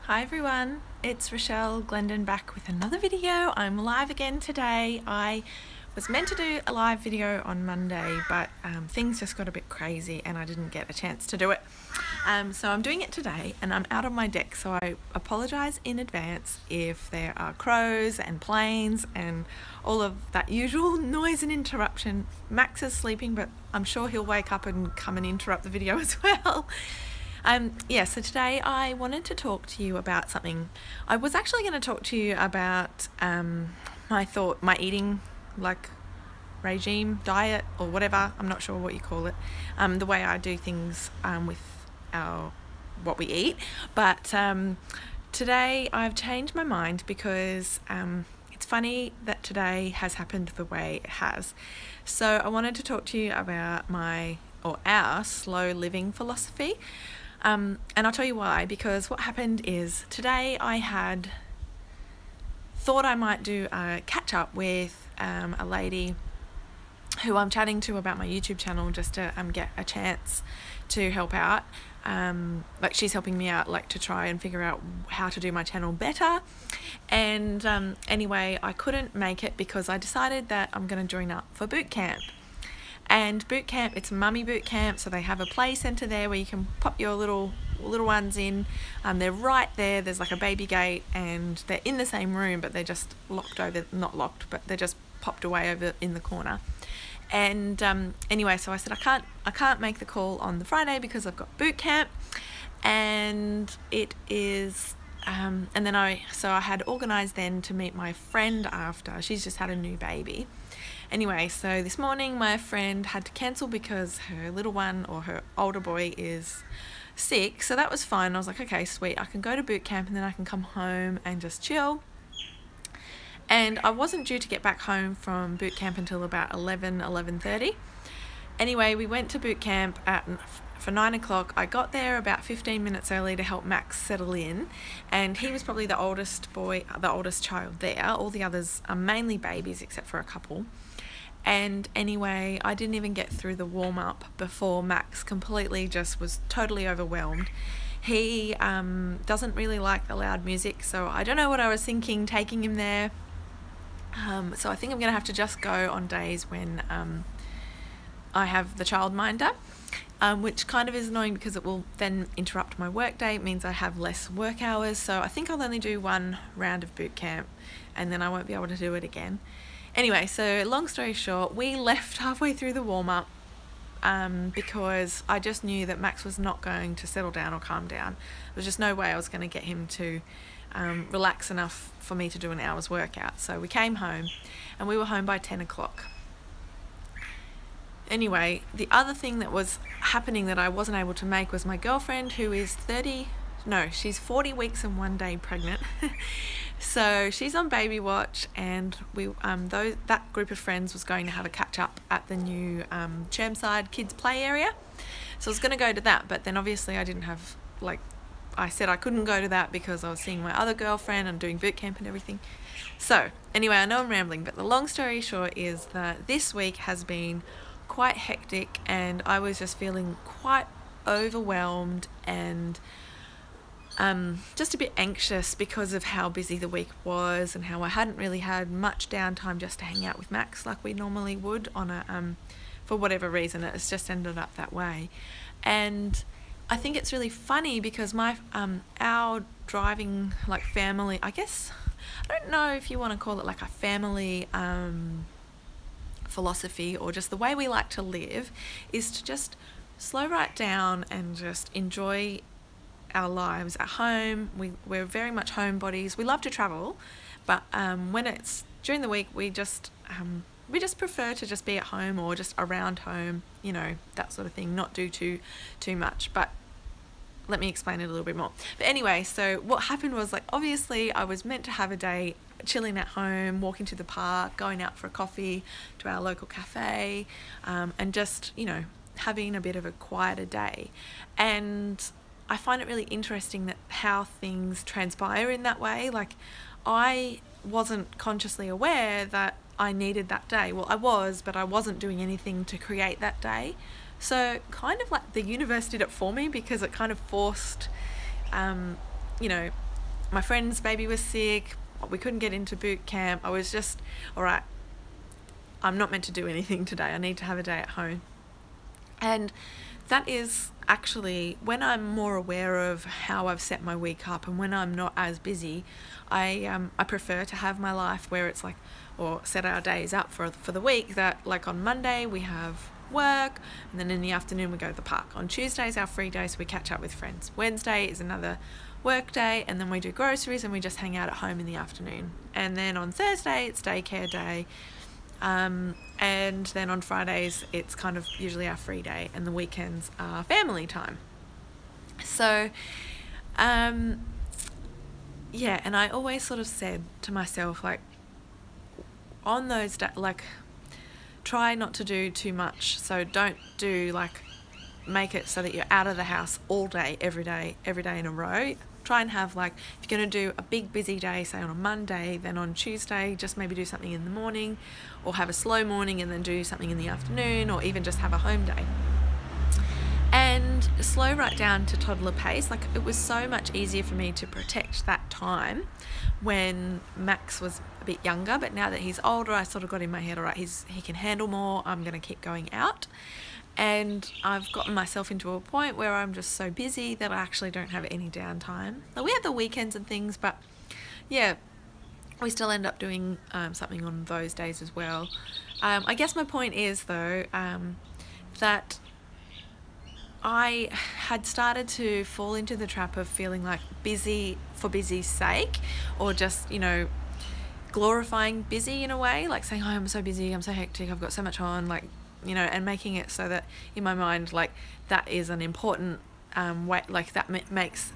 Hi everyone, it's Rachelle, Glendon, back with another video. I'm live again today. I was meant to do a live video on Monday, but things just got a bit crazy and I didn't get a chance to do it. So I'm doing it today and I'm out on my deck, so I apologise in advance if there are crows and planes and all of that usual noise and interruption. Max is sleeping, but I'm sure he'll wake up and come and interrupt the video as well. So today I wanted to talk to you about something. I was actually going to talk to you about my eating regime, diet, or whatever, I'm not sure what you call it, the way I do things with what we eat, but today I've changed my mind because it's funny that today has happened the way it has. So I wanted to talk to you about our slow living philosophy. And I'll tell you why, because what happened is today I had thought I might do a catch up with a lady who I'm chatting to about my YouTube channel, just to get a chance to help out. She's helping me out to try and figure out how to do my channel better. And anyway, I couldn't make it because I decided that I'm going to join up for boot camp. And boot camp, it's mummy boot camp, so they have a play centre there where you can pop your little ones in. They're right there, there's like a baby gate, and they're in the same room, but they're just locked over, not locked, but they're just popped away over in the corner. And anyway, so I said I can't make the call on the Friday because I've got boot camp, and it is and then I had organised then to meet my friend after. She's just had a new baby. Anyway, so this morning my friend had to cancel because her little one, or her older boy, is sick, so that was fine. I was like, okay, sweet, I can go to boot camp and then I can come home and just chill. And I wasn't due to get back home from boot camp until about 11:30. Anyway, we went to boot camp for 9 o'clock. I got there about 15 minutes early to help Max settle in, and he was probably the oldest child there. All the others are mainly babies except for a couple. And anyway, I didn't even get through the warm-up before Max completely just was totally overwhelmed. He doesn't really like the loud music, so I don't know what I was thinking taking him there. So I think I'm gonna have to just go on days when I have the childminder, which kind of is annoying because it will then interrupt my work day. It means I have less work hours, so I think I'll only do one round of boot camp and then I won't be able to do it again. Anyway, so long story short, we left halfway through the warm-up because I just knew that Max was not going to settle down or calm down. There was just no way I was going to get him to relax enough for me to do an hour's workout. So we came home and we were home by 10 o'clock. Anyway, the other thing that was happening that I wasn't able to make was my girlfriend, who is she's 40 weeks and 1 day pregnant. So she's on baby watch, and that group of friends was going to have a catch up at the new Chermside kids play area. So I was going to go to that, but then obviously I didn't have, I said I couldn't go to that because I was seeing my other girlfriend and doing boot camp and everything. So anyway, I know I'm rambling, but the long story short is that this week has been quite hectic and I was just feeling quite overwhelmed and just a bit anxious because of how busy the week was and how I hadn't really had much downtime just to hang out with Max like we normally would on a for whatever reason. It's just ended up that way. And I think it's really funny because our driving family, I guess, I don't know if you want to call it a family philosophy, or just the way we like to live, is to just slow right down and just enjoy our lives at home. We're very much homebodies. We love to travel, but when it's during the week, we just prefer to just be at home or just around home, that sort of thing, not do too much. But let me explain it a little bit more. But anyway, so what happened was, obviously I was meant to have a day chilling at home, walking to the park, going out for a coffee to our local cafe, and just having a bit of a quieter day. And I find it really interesting that how things transpire in that way. I wasn't consciously aware that I needed that day. Well, I was, but I wasn't doing anything to create that day. So kind of the universe did it for me, because it kind of forced my friend's baby was sick, we couldn't get into boot camp. I was just, all right, I'm not meant to do anything today. I need to have a day at home. And that is actually when I'm more aware of how I've set my week up, and when I'm not as busy, I prefer to have my life where it's like, or set our days up for the week, that like on Monday we have work, and then in the afternoon we go to the park. On Tuesday's our free day, so we catch up with friends. Wednesday is another work day, and then we do groceries and we just hang out at home in the afternoon. And then on Thursday it's daycare day, and then on Fridays it's kind of usually our free day, and the weekends are family time. So yeah, and I always sort of said to myself, like, on those days, like, try not to do too much. So don't do, like, make it so that you're out of the house all day, every day in a row. Try and have, like, if you're going to do a big busy day, say on a Monday, then on Tuesday just maybe do something in the morning, or have a slow morning and then do something in the afternoon, or even just have a home day. And slow right down to toddler pace. Like, it was so much easier for me to protect that time when Max was a bit younger, but now that he's older, I sort of got in my head, all right, he can handle more, I'm going to keep going out. And I've gotten myself into a point where I'm just so busy that I actually don't have any downtime. Like, we have the weekends and things, but yeah, we still end up doing something on those days as well. I guess my point is, though, that I had started to fall into the trap of feeling like busy for busy's sake, or just, you know, glorifying busy in a way, like saying, oh, I'm so busy, I'm so hectic, I've got so much on, like, you know, and making it so that in my mind, like, that is an important way, like that makes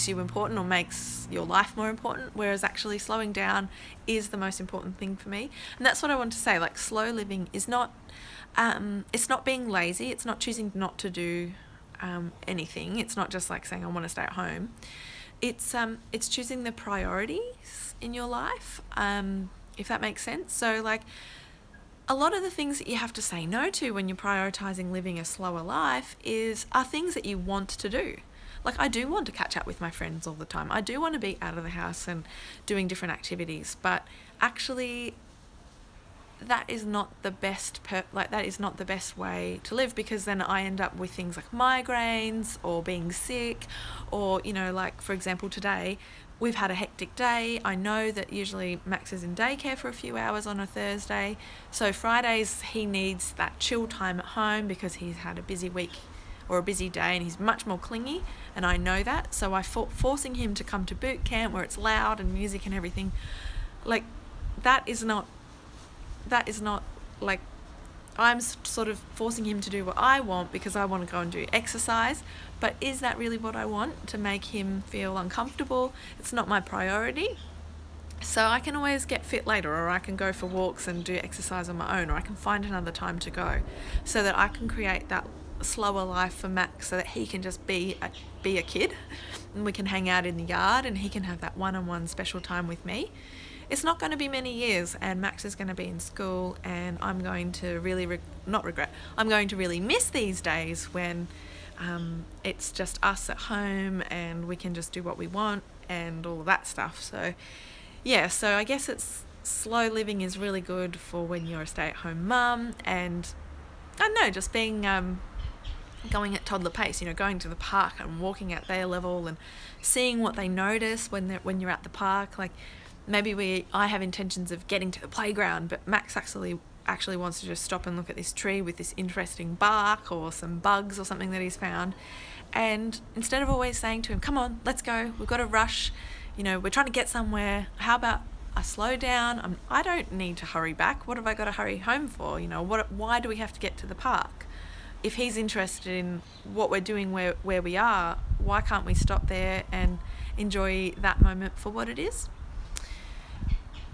you important, or makes your life more important, whereas actually slowing down is the most important thing for me. And that's what I want to say, like, slow living is not it's not being lazy, it's not choosing not to do anything, it's not just like saying I want to stay at home. It's choosing the priorities in your life, if that makes sense. So, like, a lot of the things that you have to say no to when you're prioritizing living a slower life are things that you want to do. Like, I do want to catch up with my friends all the time. I do want to be out of the house and doing different activities, but actually that is not the best that is not the best way to live, because then I end up with things like migraines or being sick, or, you know, like, for example, today we've had a hectic day. I know that usually Max is in daycare for a few hours on a Thursday, so Fridays he needs that chill time at home because he's had a busy week or a busy day and he's much more clingy, and I know that. So I forcing him to come to boot camp where it's loud and music and everything, like, that is not like, I'm sort of forcing him to do what I want because I want to go and do exercise, but is that really what I want, to make him feel uncomfortable? It's not my priority. So I can always get fit later, or I can go for walks and do exercise on my own, or I can find another time to go, so that I can create that slower life for Max, so that he can just be a kid, and we can hang out in the yard and he can have that one-on-one special time with me. It's not going to be many years, and Max is going to be in school, and I'm going to really I'm going to really miss these days when it's just us at home and we can just do what we want and all of that stuff. So yeah, so I guess it's slow living is really good for when you're a stay-at-home mum, and I don't know, just being going at toddler pace, you know, going to the park and walking at their level and seeing what they notice when you're at the park. Like, maybe I have intentions of getting to the playground, but Max actually wants to just stop and look at this tree with this interesting bark or some bugs or something that he's found. And instead of always saying to him, come on, let's go, we've got to rush, you know, we're trying to get somewhere, how about I slow down? I don't need to hurry back. What have I got to hurry home for? You know, why do we have to get to the park? If he's interested in what we're doing where we are, why can't we stop there and enjoy that moment for what it is?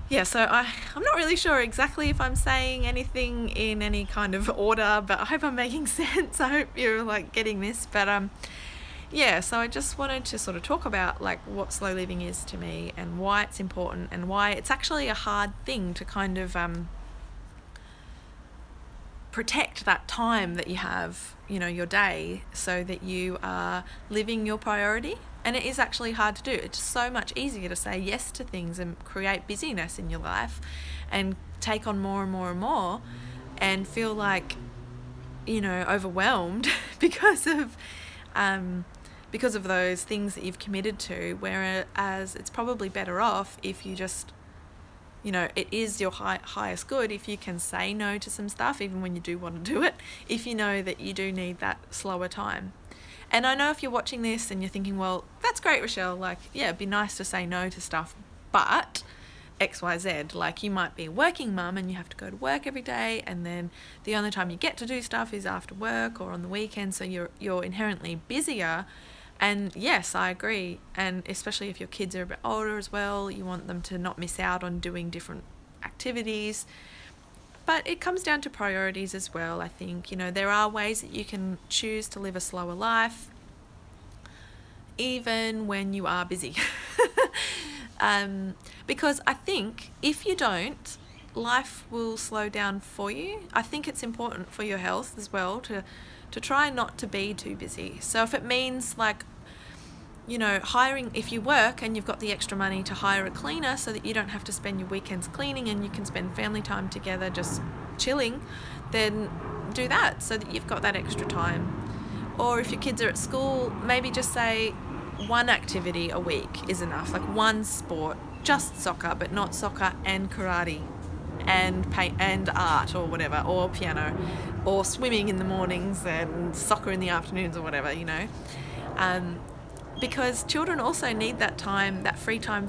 Yeah, so I'm not really sure exactly if I'm saying anything in any kind of order, but I hope I'm making sense. I hope you're, like, getting this. But yeah, so I just wanted to sort of talk about, like, what slow living is to me and why it's important, and why it's actually a hard thing to kind of protect that time that you have, you know, your day, so that you are living your priority. And it is actually hard to do. It's so much easier to say yes to things and create busyness in your life and take on more and more and more and feel like, you know, overwhelmed because of those things that you've committed to, whereas it's probably better off if you just, you know, it is your highest good if you can say no to some stuff, even when you do want to do it, if you know that you do need that slower time. And I know if you're watching this and you're thinking, well, that's great, Rachelle, like, yeah, it'd be nice to say no to stuff, but XYZ, like you might be a working mum and you have to go to work every day, and then the only time you get to do stuff is after work or on the weekend, so you're inherently busier. And yes, I agree, and especially if your kids are a bit older as well, you want them to not miss out on doing different activities. But it comes down to priorities as well, I think. You know, there are ways that you can choose to live a slower life, even when you are busy. Because I think if you don't, life will slow down for you. I think it's important for your health as well to try not to be too busy. So if it means, like, you know, if you work and you've got the extra money to hire a cleaner so that you don't have to spend your weekends cleaning and you can spend family time together just chilling, then do that so that you've got that extra time. Or if your kids are at school, maybe just say one activity a week is enough, like one sport, just soccer, but not soccer and karate and paint and art or whatever, or piano, or swimming in the mornings and soccer in the afternoons or whatever, you know. Because children also need that time, that free time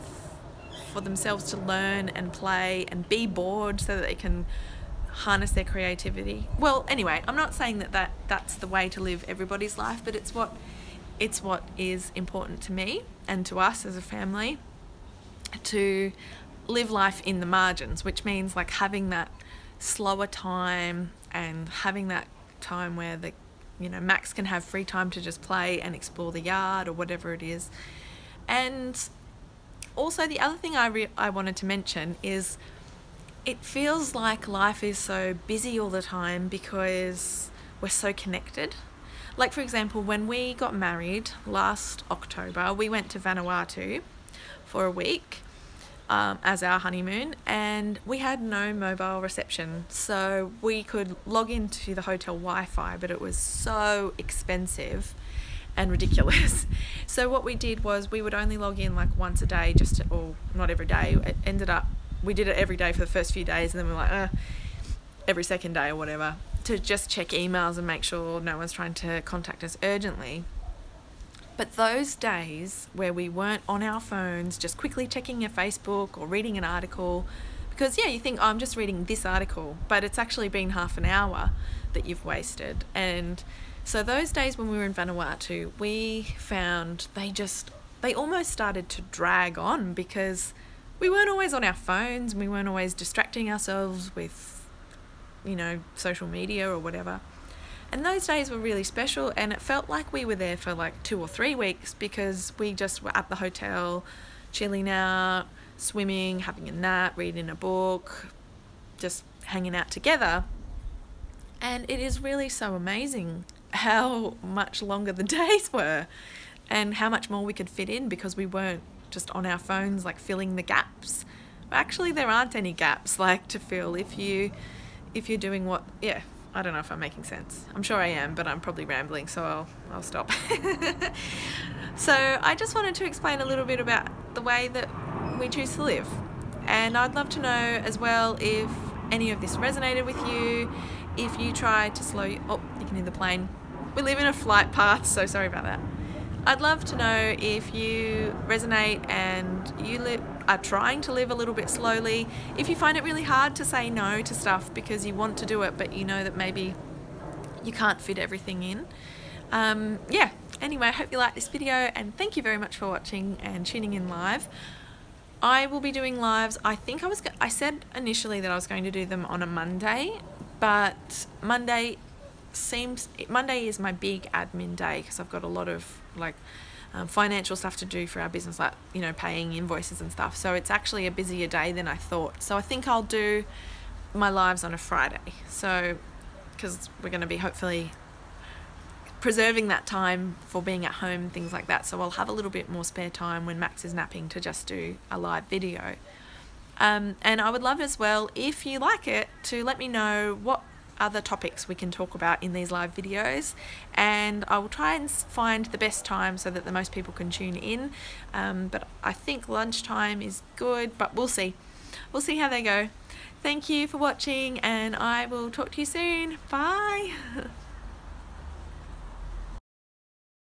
for themselves to learn and play and be bored so that they can harness their creativity. Well, anyway, I'm not saying that's the way to live everybody's life, but it's what is important to me and to us as a family, to live life in the margins, which means like having that slower time and having that time where Max can have free time to just play and explore the yard or whatever it is. And also the other thing I wanted to mention is it feels like life is so busy all the time because we're so connected. Like, for example, when we got married last October, we went to Vanuatu for a week as our honeymoon, and we had no mobile reception, so we could log into the hotel Wi-Fi, but it was so expensive and ridiculous. So what we did was we would only log in like once a day, or not every day. It ended up we did it every day for the first few days, and then we were like every second day or whatever, to just check emails and make sure no one's trying to contact us urgently. But those days where we weren't on our phones just quickly checking your Facebook or reading an article, because you think, oh, I'm just reading this article, but it's actually been half an hour that you've wasted. And so those days when we were in Vanuatu, we found they almost started to drag on because we weren't always on our phones and we weren't always distracting ourselves with, social media or whatever. And those days were really special, and it felt like we were there for like 2 or 3 weeks because we just were at the hotel, chilling out, swimming, having a nap, reading a book, just hanging out together. And it is really so amazing how much longer the days were and how much more we could fit in because we weren't just on our phones like filling the gaps. Actually, there aren't any gaps like to fill if you're doing I don't know if I'm making sense. I'm sure I am, but I'm probably rambling, so I'll stop. So I just wanted to explain a little bit about the way that we choose to live. And I'd love to know as well if any of this resonated with you, if you try to you can hear the plane. We live in a flight path, so sorry about that. I'd love to know if you resonate and you are trying to live a little bit slowly, if you find it really hard to say no to stuff because you want to do it but you know that maybe you can't fit everything in. Anyway, I hope you liked this video, and thank you very much for watching and tuning in live. I will be doing lives. I think I said initially that I was going to do them on a Monday, but Monday is my big admin day because I've got a lot of financial stuff to do for our business, like paying invoices and stuff. So it's actually a busier day than I thought. So I think I'll do my lives on a Friday. So because we're going to be hopefully preserving that time for being at home, things like that. So I'll have a little bit more spare time when Max is napping to just do a live video. And I would love as well, if you like it, to let me know what other topics we can talk about in these live videos, and I will try and find the best time so that the most people can tune in. But I think lunchtime is good, but we'll see how they go. Thank you for watching, and I will talk to you soon. Bye.